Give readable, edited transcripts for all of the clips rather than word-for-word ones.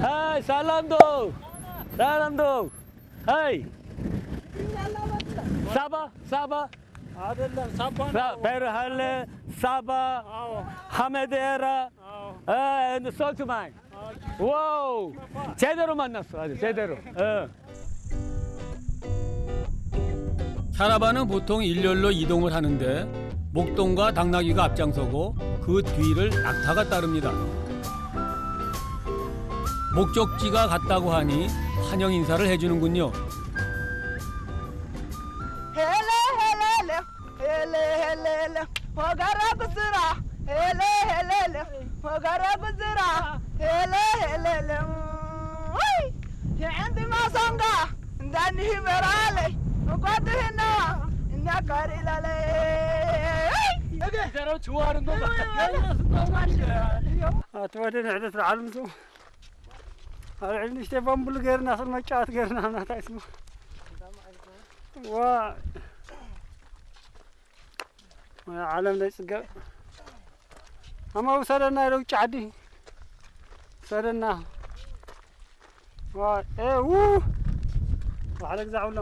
Hai, salam dong. Salam dong. Hai. Sabah, Sabah. አይደለም ሳባ 베르할레, 사바, 하메데라, 솔트마인. 와우. 제대로 만났어, 아주 제대로. 캐러반은 보통 일렬로 이동을 하는데 목동과 당나귀가 앞장서고 그 뒤를 낙타가 따릅니다. 목적지가 같다고 하니 환영 인사를 해주는군요. 이사람 좋아하는 거 같아. አትወደን ዕለት العالم ዞ አልዕልም ሽተባምብል ገርና ስል መጫወት ገርና ናታይ ስሙ ዋ ዓለም ላይ ጽገ አማ ውሰደና ለውጭ ዓዲ ውሰደና ዋ ኤው ዋሕለ ግዛዕብሎም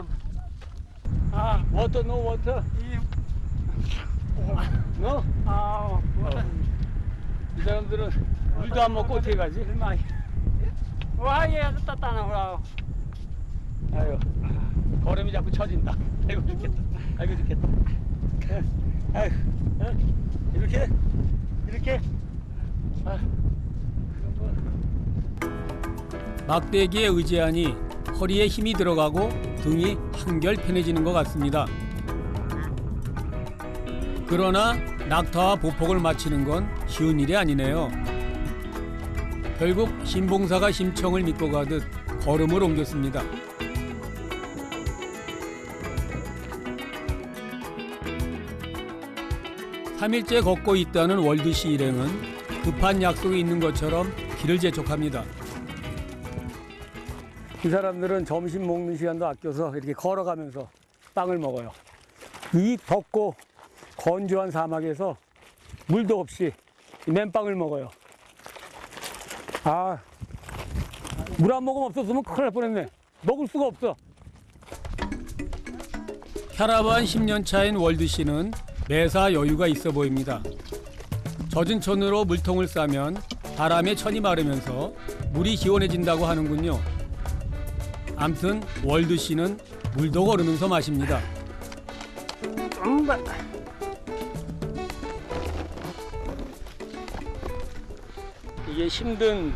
워터 노 워터. 노? 이 사람들은 물도 안 먹고 어떻게 가지? 와예 따따나 그러고 아유, 걸음이 자꾸 처진다. 아이고 죽겠다. 아이고 죽겠다. 아이고, 이렇게. 막대기에 의지하니 허리에 힘이 들어가고 등이 한결 편해지는 것 같습니다. 그러나 낙타와 보폭을 맞추는 건 쉬운 일이 아니네요. 결국 신봉사가 심청을 믿고 가듯 걸음을 옮겼습니다. 3일째 걷고 있다는 월드시 일행은 급한 약속이 있는 것처럼 길을 재촉합니다. 이 사람들은 점심 먹는 시간도 아껴서 이렇게 걸어가면서 빵을 먹어요. 이 덥고 건조한 사막에서 물도 없이 맨빵을 먹어요. 아, 물 한 모금 없었으면 큰일 날 뻔했네. 먹을 수가 없어. 캐러반 10년 차인 월드씨는 매사 여유가 있어 보입니다. 젖은 천으로 물통을 싸면 바람에 천이 마르면서 물이 시원해진다고 하는군요. 암튼 월드씨는 물도 걸으면서 마십니다. 이게 힘든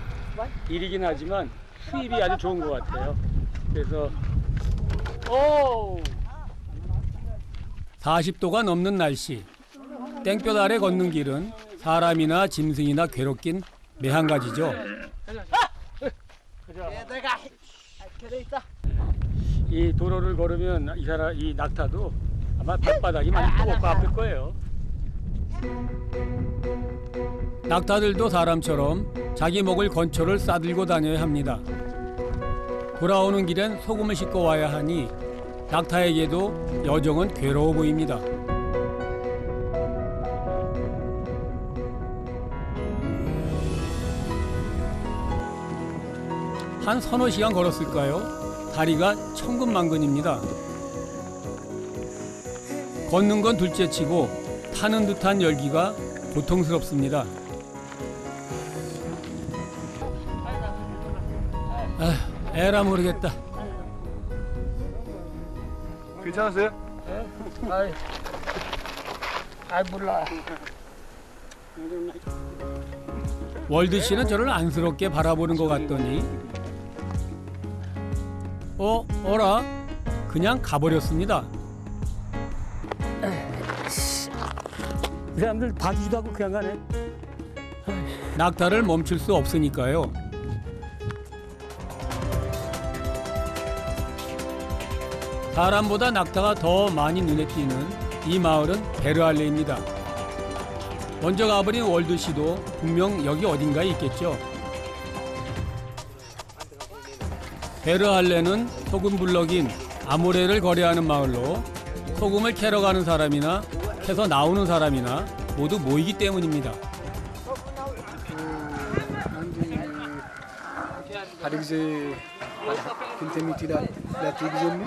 일이긴 하지만 수입이 아주 좋은 것 같아요. 그래서 40도가 넘는 날씨. 땡볕 아래 걷는 길은 사람이나 짐승이나 괴롭긴 매한가지죠. 이 도로를 걸으면 이 낙타도 아마 발바닥이 많이 뜨겁고 아플 거예요. 낙타들도 사람처럼 자기 먹을 건초를 싸들고 다녀야 합니다. 돌아오는 길엔 소금을 싣고 와야 하니 낙타에게도 여정은 괴로워 보입니다. 한 서너 시간 걸었을까요? 다리가 천근만근입니다. 걷는 건 둘째치고 타는 듯한 열기가 고통스럽습니다. 에라 모르겠다. 괜찮으세요? 아이 몰라. 월드씨는 저를 안쓰럽게 바라보는 것 같더니 어라? 그냥 가버렸습니다. 이 사람들 봐주지도 않고 그냥 가네. 낙타를 멈출 수 없으니까요. 사람보다 낙타가 더 많이 눈에 띄는 이 마을은 베르알레입니다. 먼저 가버린 월드씨도 분명 여기 어딘가에 있겠죠. 베르알레는 소금 블럭인 아모레를 거래하는 마을로 소금을 캐러 가는 사람이나 캐서 나오는 사람이나 모두 모이기 때문입니다. ሓደ ግዜ ክልተ ሚእቲ ላቲ ግዜኒ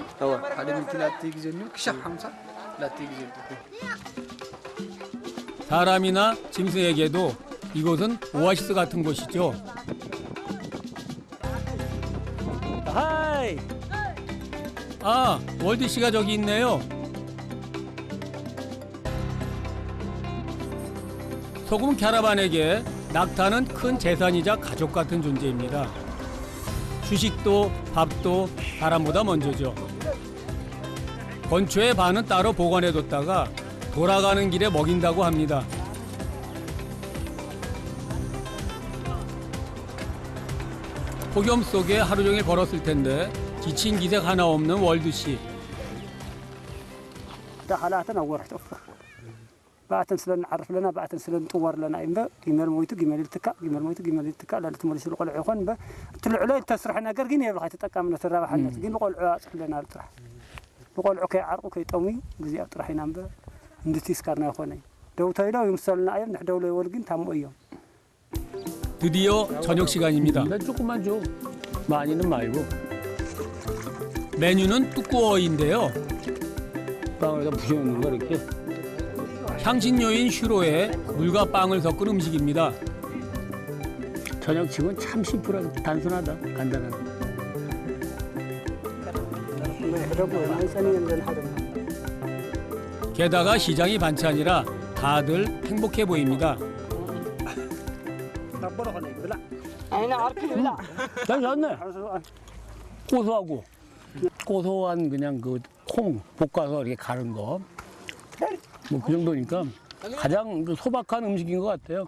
ሓደ ሚእቲ ላቲ ግዜኒ ክሻዕ 50 ላቲ ግዜ 사람이나 짐승에게도 이곳은 오아시스 같은 곳이죠. 하이! 아, 월드 씨가 저기 있네요. 소금 캐러반에게 낙타는 큰 재산이자 가족 같은 존재입니다. 주식도 밥도 사람보다 먼저죠. 건초의 반은 따로 보관해뒀다가 돌아가는 길에 먹인다고 합니다. 폭염 속에 하루 종일 걸었을 텐데 지친 기색 하나 없는 월드 씨. دخلاتنا ورحت أفرح بعتن سلنا عرف لنا بعتن سلنا طور لنا إنبا جمال مويتو جمال التكا جمال مويتو جمال التكا لا تمرش القلع يخون با طلع عليه تسرح ناقر جيني يبغى تتكا من الثرى حنات جين القلع لنا الطرح القلع كي عرق كي طومي جزء طرح ينام ندتي سكرنا يخوني دو تايلا يمسلنا أيام نحدو له ولقين تامو أيام 드디어 저녁 시간입니다. 나 조금만 줘. 많이는 말고. 메뉴는 뚜꾸어인데요. 빵에다 부셔놓는 거 이렇게. 향신료인 슈로에 물과 빵을 섞은 음식입니다. 저녁식은 참 심플하고 단순하다. 간단하다. 게다가 시장이 반찬이라 다들 행복해 보입니다. 잘 잤네. 고소하고 고소한 그냥 그 콩 볶아서 이렇게 가른 거. 뭐 그 정도니까 가장 그 소박한 음식인 것 같아요.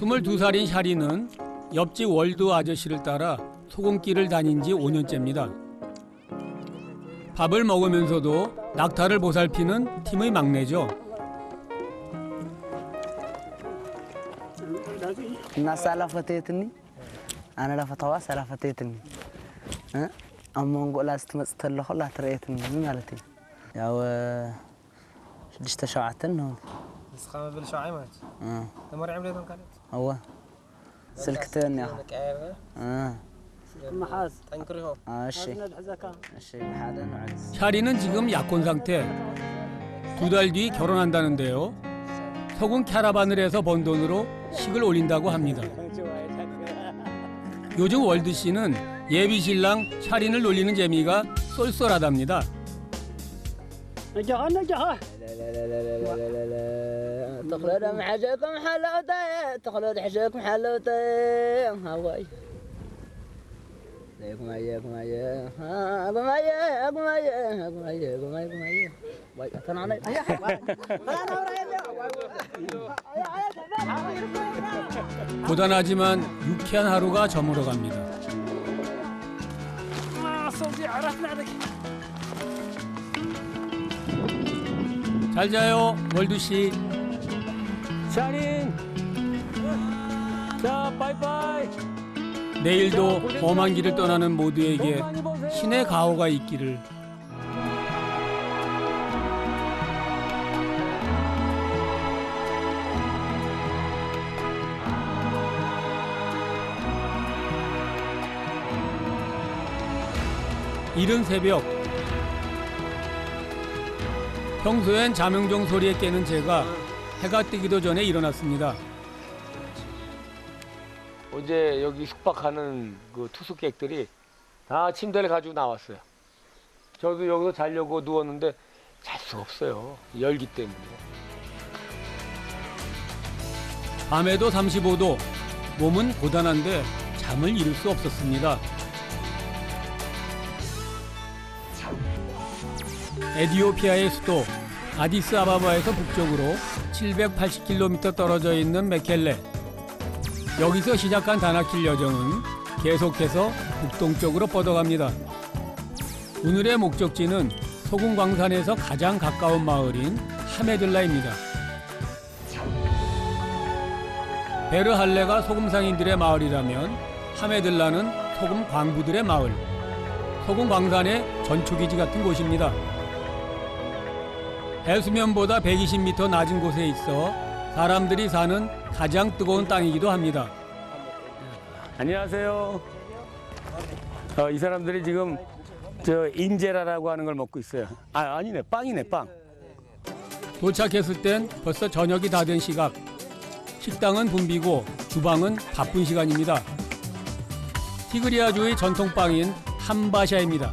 22살인 샤리는 옆집 월드 아저씨를 따라 소금길을 다닌 지 5년째입니다. 밥을 먹으면서도 낙타를 보살피는 팀의 막내죠. الناس على فتيتني أنا لا فتوى على فتيتني ها أما نقول لازم تمثل له لا تريتني من قالتي يا شدشت شعتن هون بس خام بالشعاع مات تمر عملتهم كانت هو سلكتين يا محاز تنكرهم الشيء الشيء هذا نوعس 샤리는 지금 약혼 상태. 2달 뒤 결혼한다는데요. 소금 캐러반을 해서 번 돈으로 식을 올린다고 합니다. 요즘 월드 씨는 예비 신랑 샤린을 놀리는 재미가 쏠쏠하답니다. نجاها نجاها تخلد محجكم حلوتي تخلد حجكم حلوتي هواي ليكم اياكم اياه اقوم اياه اقوم اياه اقوم اياه اقوم اياه اقوم اياه باي انا علي 고단하지만 유쾌한 하루가 저물어 갑니다. صوتي عرفنا عليك 잘 자요, 월드 씨. 샤린. 자, 바이바이. 내일도 험한 길을 떠나는 모두에게 신의 가호가 있기를. 이른 새벽, 평소엔 자명종 소리에 깨는 제가 해가 뜨기도 전에 일어났습니다. 어제 여기 숙박하는 그 투숙객들이 다 침대를 가지고 나왔어요. 저도 여기서 자려고 누웠는데 잘 수가 없어요. 열기 때문에. 밤에도 35도, 몸은 고단한데 잠을 이룰 수 없었습니다. 에티오피아의 수도 아디스아바바에서 북쪽으로 780km 떨어져 있는 메켈레. 여기서 시작한 다나킬 여정은 계속해서 북동쪽으로 뻗어갑니다. 오늘의 목적지는 소금 광산에서 가장 가까운 마을인 하메들라입니다. 베르할레가 소금 상인들의 마을이라면 하메들라는 소금 광부들의 마을, 소금 광산의 전초기지 같은 곳입니다. 해수면보다 120m 낮은 곳에 있어 사람들이 사는 가장 뜨거운 땅이기도 합니다. 안녕하세요. 이 사람들이 지금 저 인제라라고 하는 걸 먹고 있어요. 아니네, 빵이네, 빵. 도착했을 땐 벌써 저녁이 다 된 시각. 식당은 붐비고 주방은 바쁜 시간입니다. 티그리아주의 전통빵인 함바샤입니다.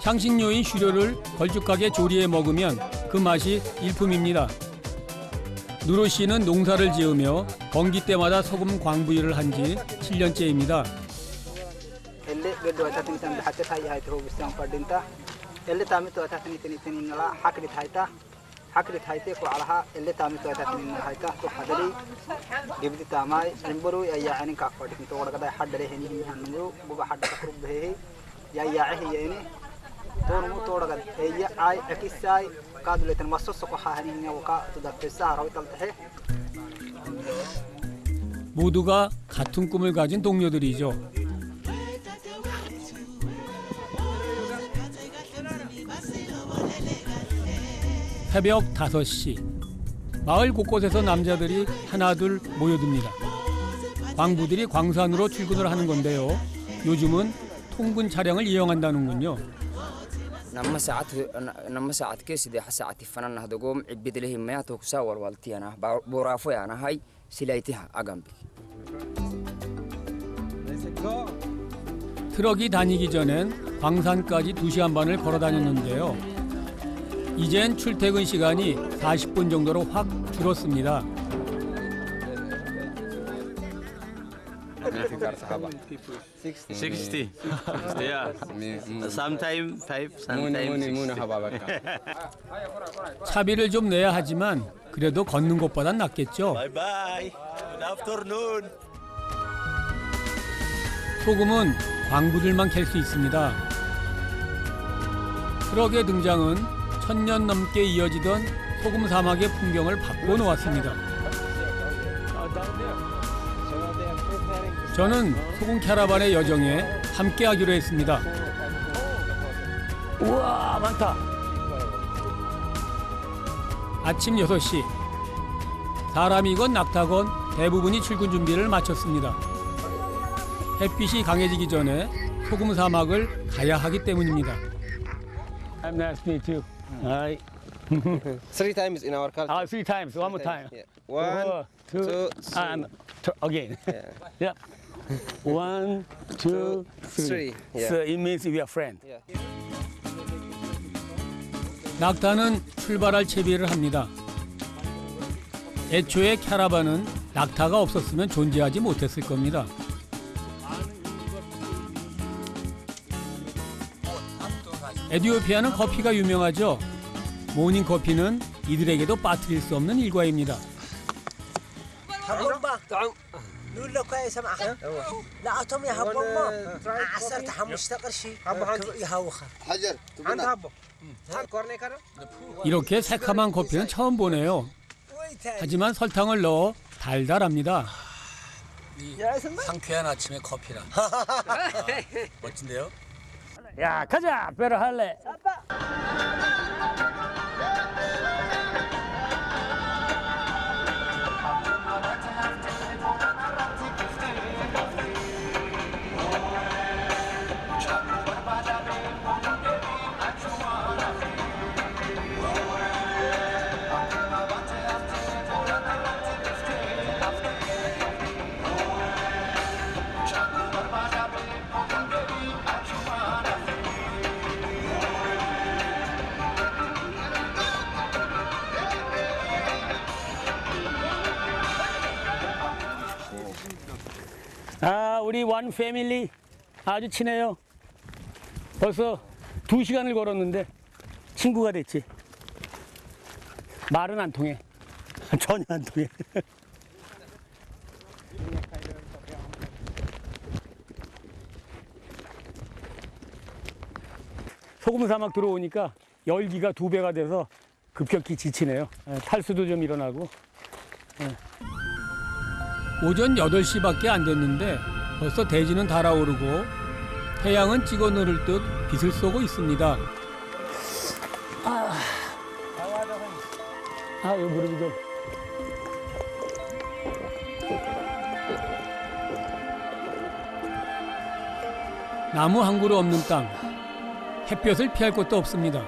향신료인 슈료를 걸쭉하게 조리해 먹으면 그 맛이 일품입니다. 누로 씨는 농사를 지으며 건기 때마다 소금 광부일을 한 지 7년째입니다. 모두가 같은 꿈을 가진 동료들이죠. 새벽 5시. 마을 곳곳에서 남자들이 하나둘 모여듭니다. 광부들이 광산으로 출근을 하는 건데요. 요즘은 통근 차량을 이용한다는군요. نما ساعات كيس دي حساعتي فنان هدوم عبيد له ما توكسا والوالتي أنا بورافو أنا هاي سلايتها أجنبي. 트럭이 다니기 전엔 광산까지 2시간 반을 걸어 다녔는데요. 이젠 출퇴근 시간이 40분 정도로 확 줄었습니다. 60. Yeah. Sometimes 5, sometimes 60. 차비를 좀 내야 하지만 그래도 걷는 것보단 낫겠죠. Bye bye. Good afternoon. 소금은 광부들만 캘 수 있습니다. 트럭의 등장은 1000년 넘게 이어지던 소금 사막의 풍경을 바꿔놓았습니다. 저는 소금 캐러반의 여정에 함께하기로 했습니다. 우와, 많다. 아침 6시. 사람이건 낙타건 대부분이 출근 준비를 마쳤습니다. 햇빛이 강해지기 전에 소금 사막을 가야 하기 때문입니다. I'm nice to meet you. Hi. 3 times in our culture. 3 times. One more time. Yeah. 1, 2, 3. Again. Yeah. Yeah. 1, 2, 3. 3. Yeah. So it means we are friends. Yeah. 낙타는 출발할 채비를 합니다. 애초에 캐러반은 낙타가 없었으면 존재하지 못했을 겁니다. 에티오피아는 커피가 유명하죠. 모닝 커피는 이들에게도 빠뜨릴 수 없는 일과입니다. نقول كويس معها لا أتوم يا هبو عسرت حمشت قرشي يهوخ حجر عند هبو كورني كذا 이렇게 새카만 커피는 처음 보네요. 하지만 설탕을 넣어 달달합니다. 상쾌한 아침에 커피라. 멋진데요? 야, 가자. 배를 할래. 우리 원 패밀리 아주 친해요. 벌써 2시간을 걸었는데 친구가 됐지. 말은 안 통해. 전혀 안 통해. 소금 사막 들어오니까 열기가 2배가 돼서 급격히 지치네요. 탈수도 좀 일어나고. 오전 8시밖에 안 됐는데 벌써 대지는 달아오르고 태양은 찍어 누를 듯 빛을 쏘고 있습니다. 이거 무릎이 좀. 나무 한 그루 없는 땅. 햇볕을 피할 곳도 없습니다.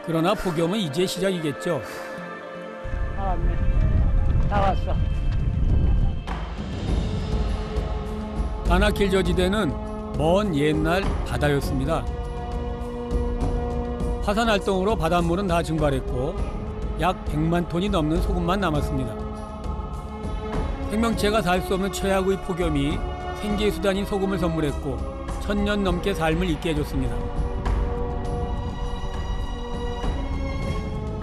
그러나 폭염은 이제 시작이겠죠. 다 왔네. 다 왔어. 다나킬 저지대는 먼 옛날 바다였습니다. 화산 활동으로 바닷물은 다 증발했고 약 100만 톤이 넘는 소금만 남았습니다. 생명체가 살 수 없는 최악의 폭염이 생계의 수단인 소금을 선물했고 1000년 넘게 삶을 잊게 해줬습니다.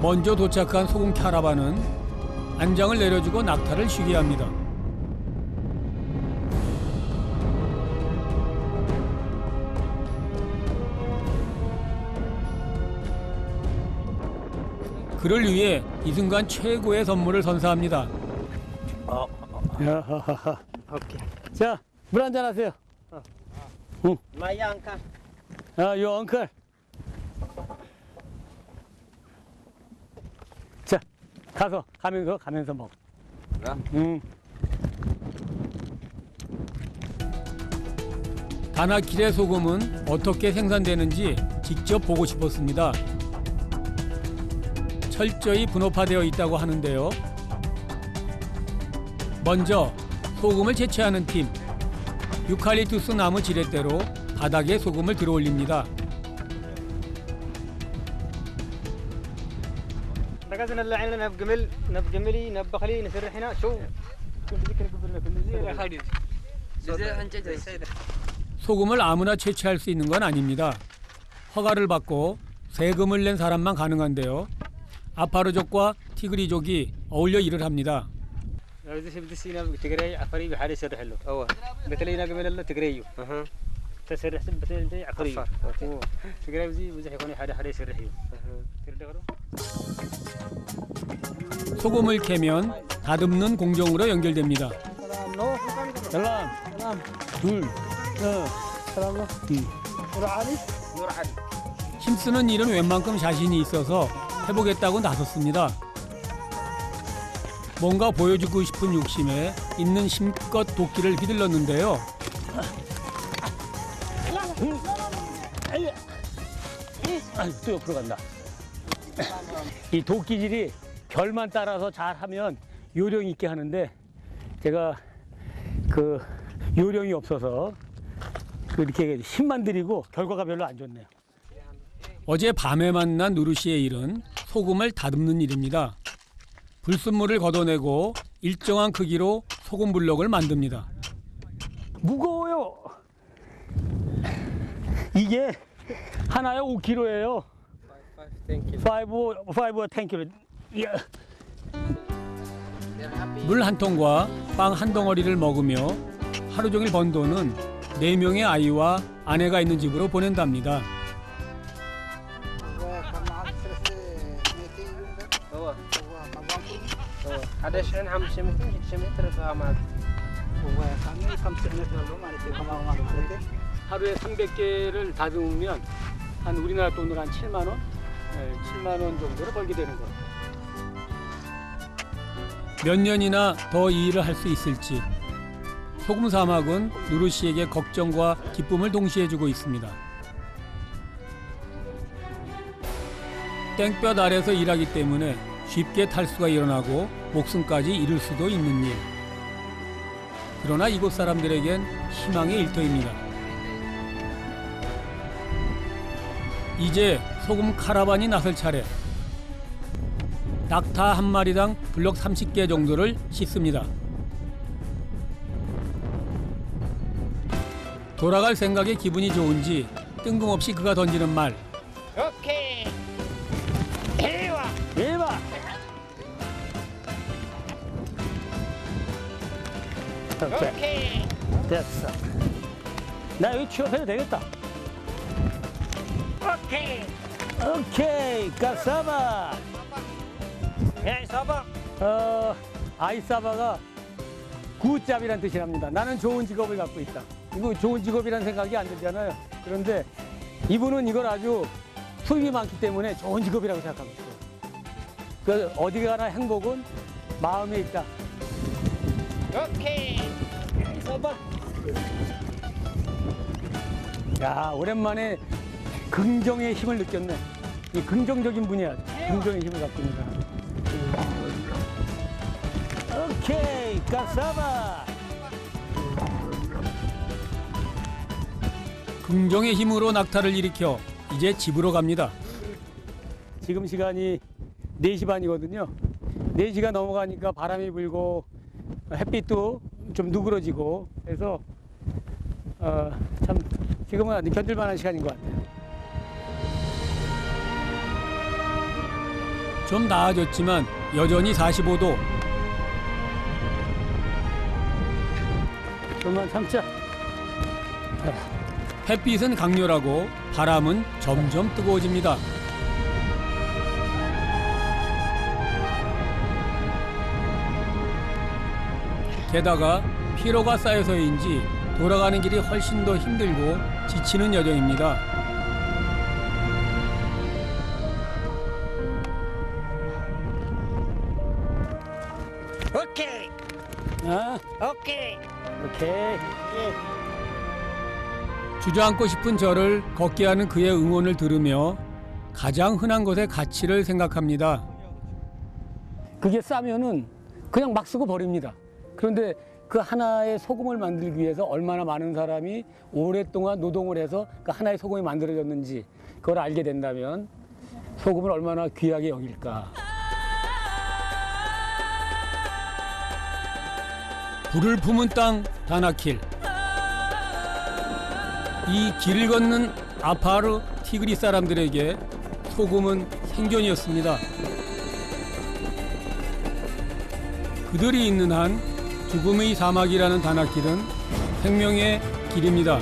먼저 도착한 소금 캐러반은 안장을 내려주고 낙타를 쉬게 합니다. 그를 위해 이 순간 최고의 선물을 선사합니다. 오케이. 자, 물 한잔 하세요. 응. My uncle. 요 엉클. 자, 가면서 먹어. 다나킬의 소금은 어떻게 생산되는지 직접 보고 싶었습니다. 철저히 분업화되어 있다고 하는데요. 먼저 소금을 채취하는 팀. 유칼립투스 나무 지렛대로 바닥에 소금을 들어올립니다. 소금을 아무나 채취할 수 있는 건 아닙니다. 허가를 받고 세금을 낸 사람만 가능한데요. 아파르족과 티그리족이 어울려 일을 합니다. 소금을 캐면 다듬는 공정으로 연결됩니다. 힘쓰는 일은 웬만큼 자신이 있어서 해보겠다고 나섰습니다. 뭔가 보여주고 싶은 욕심에 있는 힘껏 도끼를 휘둘렀는데요. 또 옆으로 간다. 이 도끼질이 결만 따라서 잘하면 요령 있게 하는데 제가 그 요령이 없어서 이렇게 힘만 들이고 결과가 별로 안 좋네요. 어제 밤에 만난 누르 씨의 일은 소금을 다듬는 일입니다. 불순물을 걷어내고 일정한 크기로 소금 블럭을 만듭니다. 무거워요. 이게 하나에 5kg예요. 10kg. 물 한 통과 빵 한 덩어리를 먹으며 하루 종일 번 돈은 4명의 아이와 아내가 있는 집으로 보낸답니다. 하루에 300개를 다듬으면 한 우리나라 돈으로 한 7만 원? 7만 원 정도를 벌게 되는 거예요. 몇 년이나 더 이 일을 할 수 있을지 소금 사막은 누르 씨에게 걱정과 기쁨을 동시에 주고 있습니다. 땡볕 아래서 일하기 때문에 쉽게 탈수가 일어나고 목숨까지 잃을 수도 있는 일. 그러나 이곳 사람들에겐 희망의 일터입니다. 이제 소금 카라반이 나설 차례. 낙타 한 마리당 블럭 30개 정도를 씻습니다. 돌아갈 생각에 기분이 좋은지 뜬금없이 그가 던지는 말. 오케이. 대박! 오케이. 됐어. 나 여기 취업해도 되겠다. 오케이, 까사바. 사바. 아이사바가 굿잡이란 뜻이랍니다. 나는 좋은 직업을 갖고 있다. 이거 좋은 직업이라는 생각이 안 들잖아요. 그런데 이분은 이걸 아주 수입이 많기 때문에 좋은 직업이라고 생각하고 있어요. 그 어디 가나 행복은 마음에 있다. 오케이. 사바. 야, 오랜만에 긍정의 힘을 느꼈네. 이 긍정적인 분이야. 긍정의 힘을 갖고 있는 사람. 오케이, 까사바. 긍정의 힘으로 낙타를 일으켜 이제 집으로 갑니다. 지금 시간이 4시 반이거든요. 4시가 넘어가니까 바람이 불고 햇빛도 좀 누그러지고 해서 참 지금은 아주 견딜만한 시간인 것 같아요. 좀 나아졌지만 여전히 45도. 좀만 참자. 햇빛은 강렬하고 바람은 점점 뜨거워집니다. 게다가 피로가 쌓여서인지 돌아가는 길이 훨씬 더 힘들고 지치는 여정입니다. 오케이. 오케이. 오케이. 주저앉고 싶은 저를 걷게 하는 그의 응원을 들으며 가장 흔한 것의 가치를 생각합니다. 그게 싸면은 그냥 막 쓰고 버립니다. 그런데 그 하나의 소금을 만들기 위해서 얼마나 많은 사람이 오랫동안 노동을 해서 그 하나의 소금이 만들어졌는지 그걸 알게 된다면 소금을 얼마나 귀하게 여길까. 불을 품은 땅 다나킬. 이 길을 걷는 아파르 티그리 사람들에게 소금은 생존이었습니다. 그들이 있는 한 죽음의 사막이라는 다나킬은 생명의 길입니다.